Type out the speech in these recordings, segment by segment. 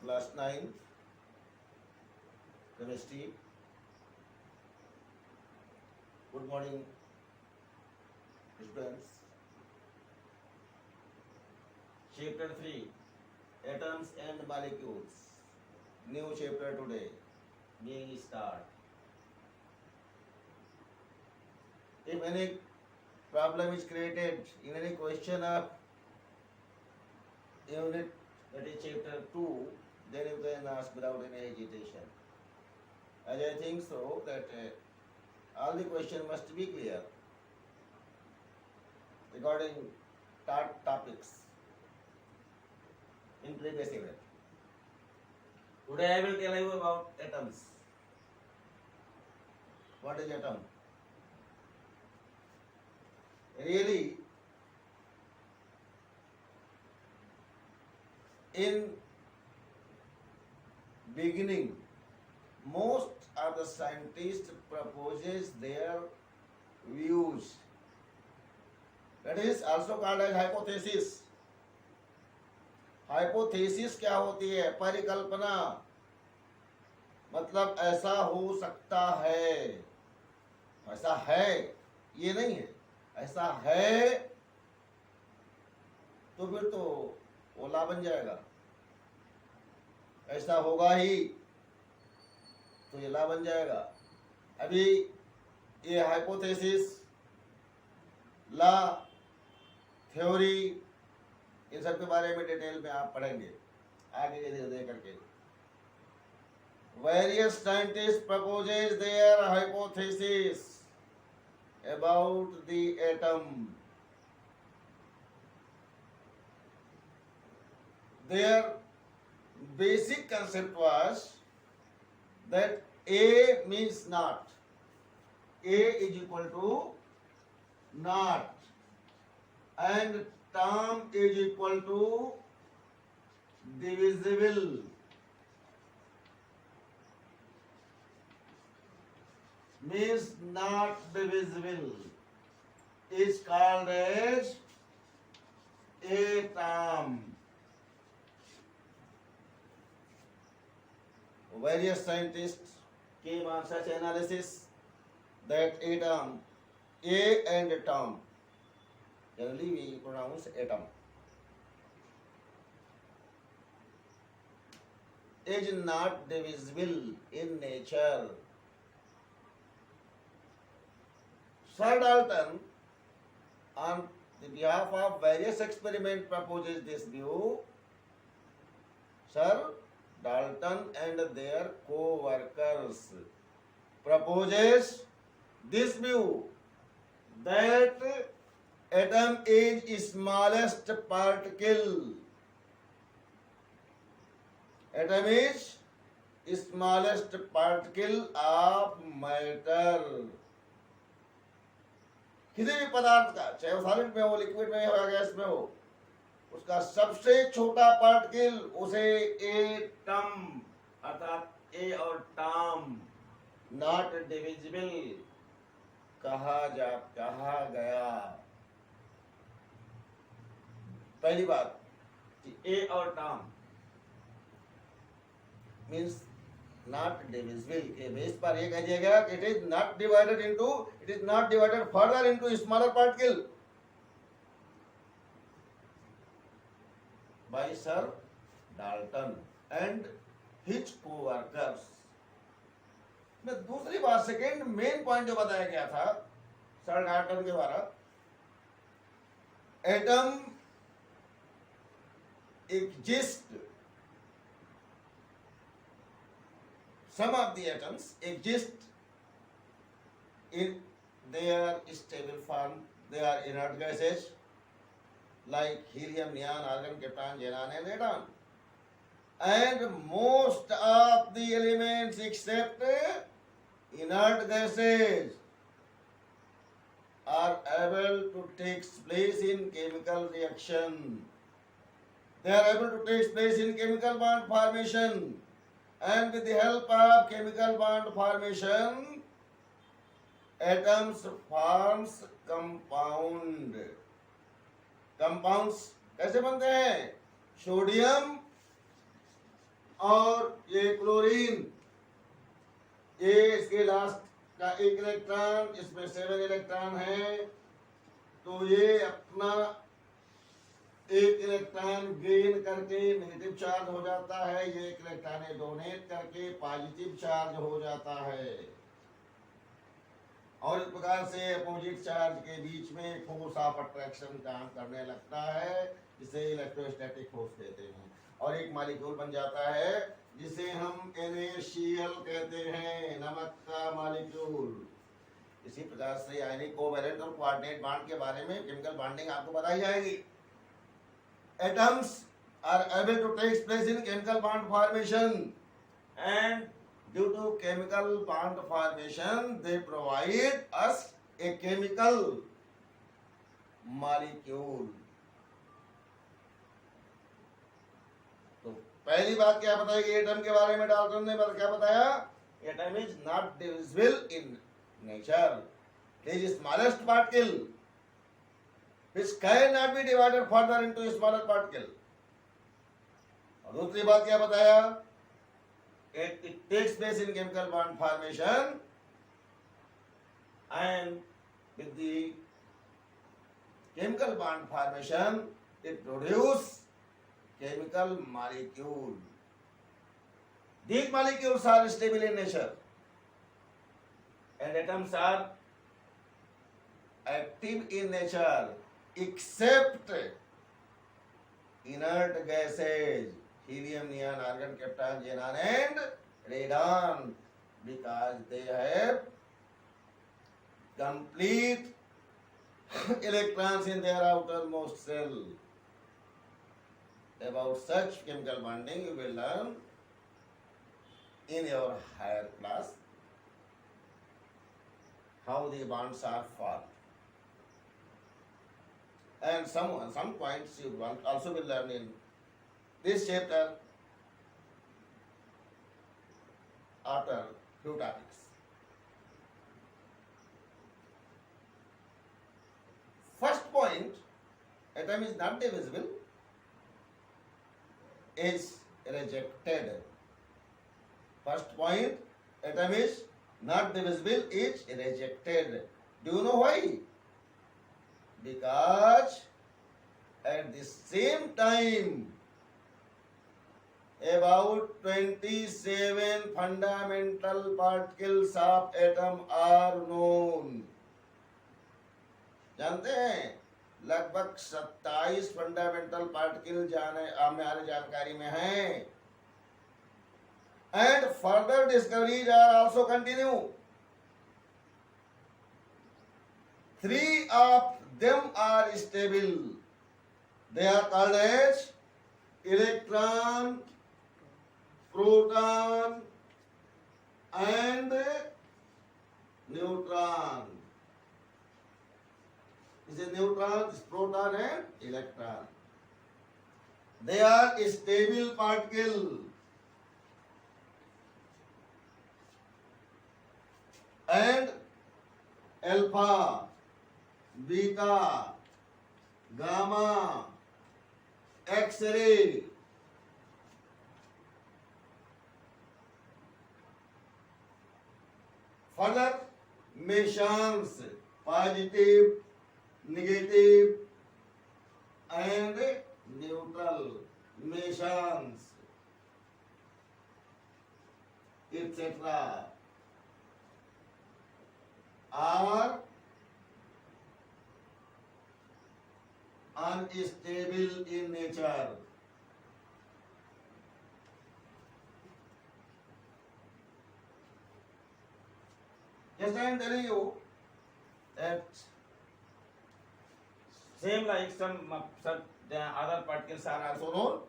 Class 9 Chemistry. Good morning, students. Chapter 3 Atoms and Molecules. New chapter today. Being start. If any problem is created in any question of unit, that is chapter 2, then you can ask without any hesitation. As I think so that all the question must be clear regarding topics in previous unit. Today I will tell you about atoms. What is atom? Really, in beginning, most of the scientists proposes their views. That is also called as hypothesis. Hypothesis क्या होती है? परिकल्पना, मतलब ऐसा हो सकता है, ऐसा है ये नहीं है, ऐसा है तो फिर तो ओला बन जाएगा, ऐसा होगा ही तो ये ला बन जाएगा। अभी ये हाइपोथेसिस, ला, थ्योरी, इन सब के बारे में डिटेल में आप पढ़ेंगे आगे धीरे धीरे करके। Various scientists proposes their hypothesis about the atom. Their basic concept was that A means not. A is equal to not, and term is equal to divisible. Means not divisible is called as atom. Various scientists came on such analysis that atom, A and atom, generally we pronounce atom, is not divisible in nature. Sir Dalton, on the behalf of various experiments, proposes this view. Sir Dalton and their co-workers proposes this view that atom is smallest particle. Atom is smallest particle of matter. किसी भी पदार्थ का, चाहे वो solid में हो, liquid में हो या गैस में हो, उसका सबसे छोटा पार्टिकल उसे एटम अर्थात ए और टर्म नॉट डिविजिबल कहा गया। पहली बात कि ए और टर्म मीन्स not divisible के बेस पर ये कह दिया गया कि it is not divided further into smaller particle by Sir Dalton and his co-workers। में दूसरी बात, सेकेंड मेन पॉइंट जो बताया गया था सर डाल्टन के द्वारा, atom exist, some of the atoms exist in their stable form. They are inert gases like helium, neon, argon, krypton, xenon and radon. And most of the elements except inert gases are able to take place in chemical reaction. They are able to take place in chemical bond formation. And with the help of chemical bond formation, atoms forms compound. Compounds कैसे बनते हैं? Sodium और ये chlorine, ये इसके last का एक electron, इसमें 7 इलेक्ट्रॉन है, तो ये अपना एक इलेक्ट्रॉन गेन करके नेगेटिव चार्ज हो जाता है, ये एक इलेक्ट्रॉन डोनेट करके पॉजिटिव चार्ज हो जाता है, और इस प्रकार से अपोजिट चार्ज के बीच में फोर्स ऑफ अट्रैक्शन काम करने लगता है, जिसे इलेक्ट्रोस्टैटिक फोर्स कहते हैं, और एक मॉलिक्यूल बन जाता है जिसे हम NaCl कहते हैं, नमक का मॉलिक्यूल। इसी प्रकार से आयनिक कोवैलेंट और कोऑर्डिनेट बॉन्ड के बारे में केमिकल बॉन्डिंग आपको बताई जाएगी। Atoms are able to take place in chemical bond formation, and due to chemical bond formation they provide us a chemical molecule। तो पहली बात क्या बताई एटम के बारे में, डाल्टन ने क्या बताया, atom is not divisible in nature, it is smallest particle which cannot be divided further into a smaller particle। और दूसरी बात क्या बताया, it takes place in chemical bond formation, and with the chemical bond formation it produce chemical molecule। These molecules are stable in nature, and atoms are active in nature except inert gases, helium, neon, argon, krypton, xenon and radon, because they have complete electrons in their outermost shell। About such chemical bonding you will learn in your higher class, how the bonds are formed, and some points you also will learn in this chapter after few topics। First point, atom is not divisible, is rejected। First point, atom is not divisible, is rejected। Do you know why? Because at the same time about 27 fundamental particles of atom are known। जानते हैं लगभग 27 fundamental particle हमारे जानकारी में हैं, and further discoveries are also continue। 3 of them are stable, they are called as electron, proton and neutron। This is neutron, this proton and electron, they are stable particle, and alpha, beta, gamma, X-ray, further mesons, positive, negative and neutral mesons, etc. are unstable in nature। Yes, I am telling you that same like some other particles are also known,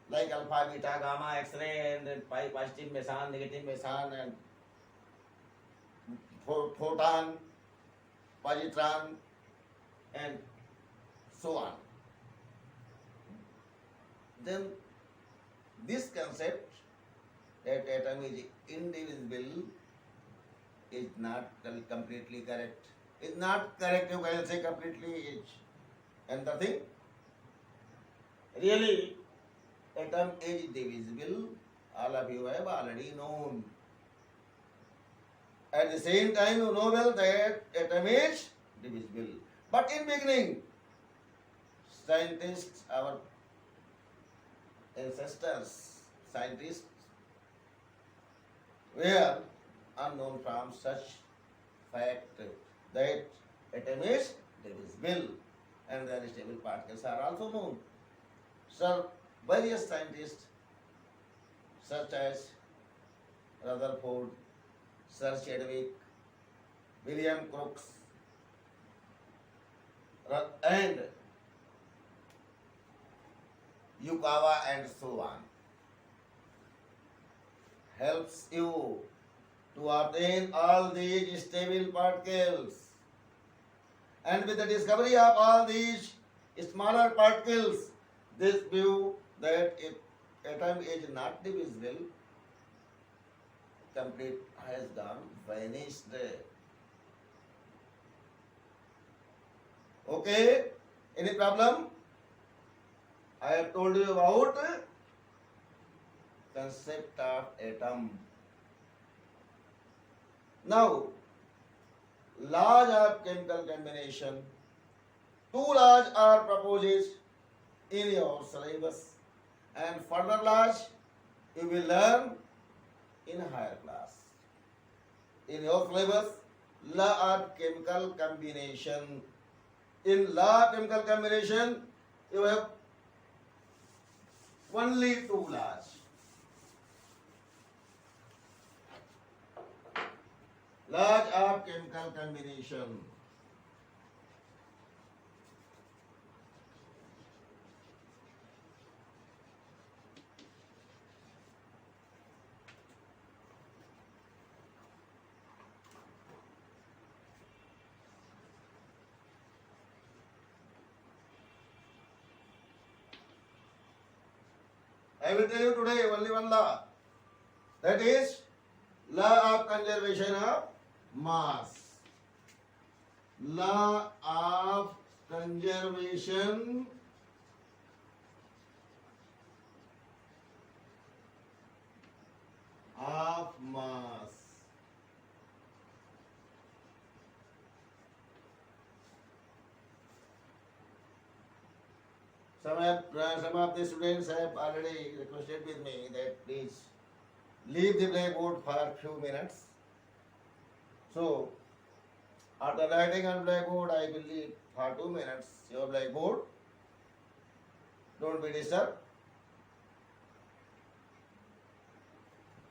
like alpha, beta, gamma, X-ray and positive meson, negative meson and photon, positron and so on। Then this concept that atom is indivisible is not completely correct। Is not correct, you can say completely is another thing। Really, atom is divisible all of you have already known. At the same time, you know well that atom is divisible. But in beginning, scientists, our ancestors, scientists, were unknown from such fact that atom is divisible and their stable particles are also known. So, various scientists such as Rutherford, Sir Chadwick, William Crookes, and Yukawa and so on, helps you to obtain all these stable particles. And with the discovery of all these smaller particles, this view that if atom is not divisible, complete has gone vanished. Okay, any problem? I have told you about concept of atom. Now, laws of chemical combination. Two laws are proposed in your syllabus, and further laws you will learn in higher class. In your syllabus, law of chemical combination. In law of chemical combination, you have only two laws. Laws of chemical combination. I will tell you today only one law. That is law of conservation of mass. Law of conservation of mass. Some of the students have already requested with me that please leave the blackboard for a few minutes. So, after writing on blackboard, I will leave for 2 minutes your blackboard. Don't be disturbed.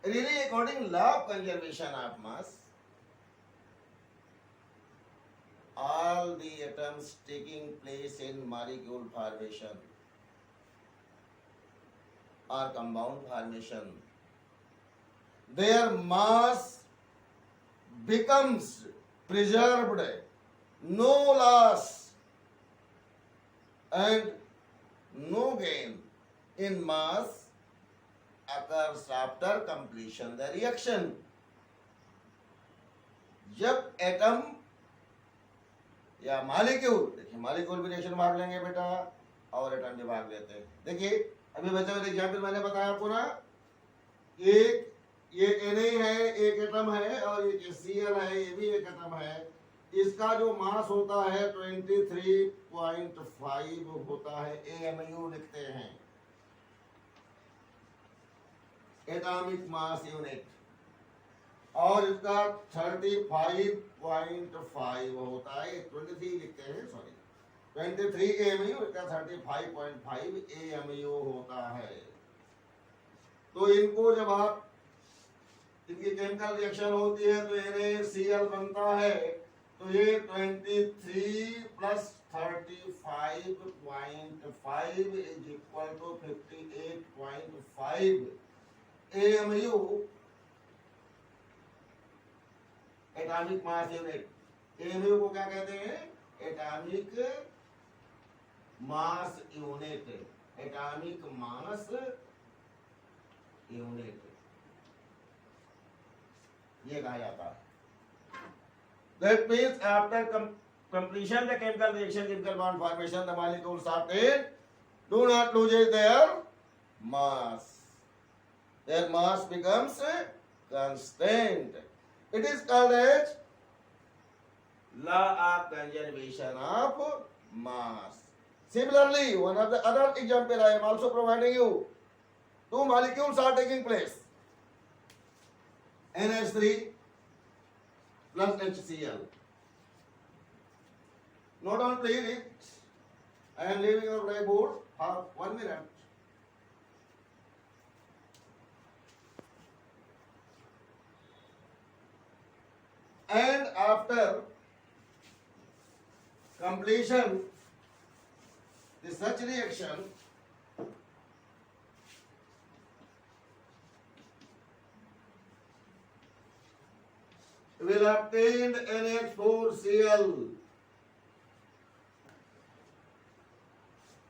Really, according to law of conservation of mass, all the atoms taking place in molecule formation or compound formation, their mass becomes preserved, no loss and no gain in mass occurs after completion the reaction. जब atom या molecule, देखिए molecule भी reaction भाग लेंगे बेटा और atom भी भाग लेते हैं. देखिए अभी बच्चों का एग्जाम्पल मैंने बताया आपको ना, एक ये Na है, एक एटम है, और एक Cl है, ये भी एक एटम है. इसका जो मास होता है 23.5 होता है, AMU लिखते हैं, एटॉमिक मास यूनिट, और इसका 35.5 होता है, 23 लिखते हैं, सॉरी 23 AMU, इसका 35.5 AMU होता है. तो इनको जब आप इनकी केमिकल रिएक्शन होती है तो NaCl बनता है, तो ये 23 plus 35.5 is equal to 58.5 AMU, atomic mass unit. AMU को क्या कहते हैं? Atomic mass unit, atomic mass unit ये कहा जाता है. That means after completion the chemical reaction, chemical bond formation, the molecules obtained do not lose their mass. their mass becomes constant. It is called as law of conservation of mass. Similarly, one of the other example I am also providing you. Two molecules are taking place. NH3 plus HCl. Note on please, I am leaving your blackboard for 1 minute. And after completion, the such reaction will obtain NH4Cl.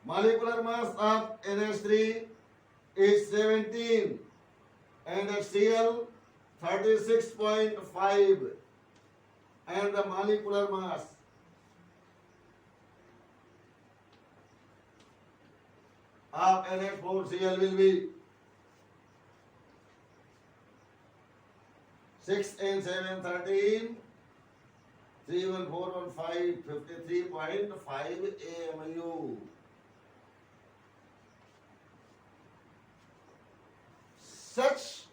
Molecular mass of NH3 is 17 and HCl 36.5, and the molecular mass of NH4Cl will be 6 and 7, 13, 3, 1, 4, 1, 5, 53.5 AMU. Such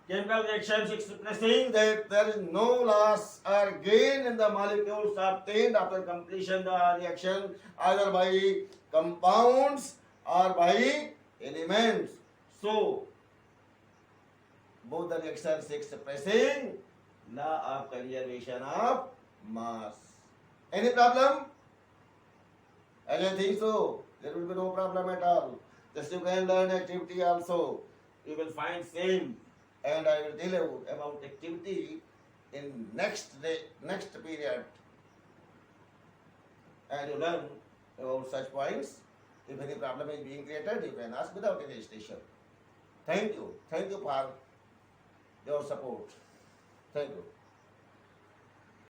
chemical reactions expressing that there is no loss or gain in the molecules obtained after completion of the reaction, either by compounds or by elements. So, both the reactions expressing law of conservation of mass. Any problem? I think so. There will be no problem at all. Just you can learn activity also. You will find same, and I will tell you about activity in next day, next period, and you learn about such points. If any problem is being created, you can ask without any hesitation. Thank you for your support. Thank you.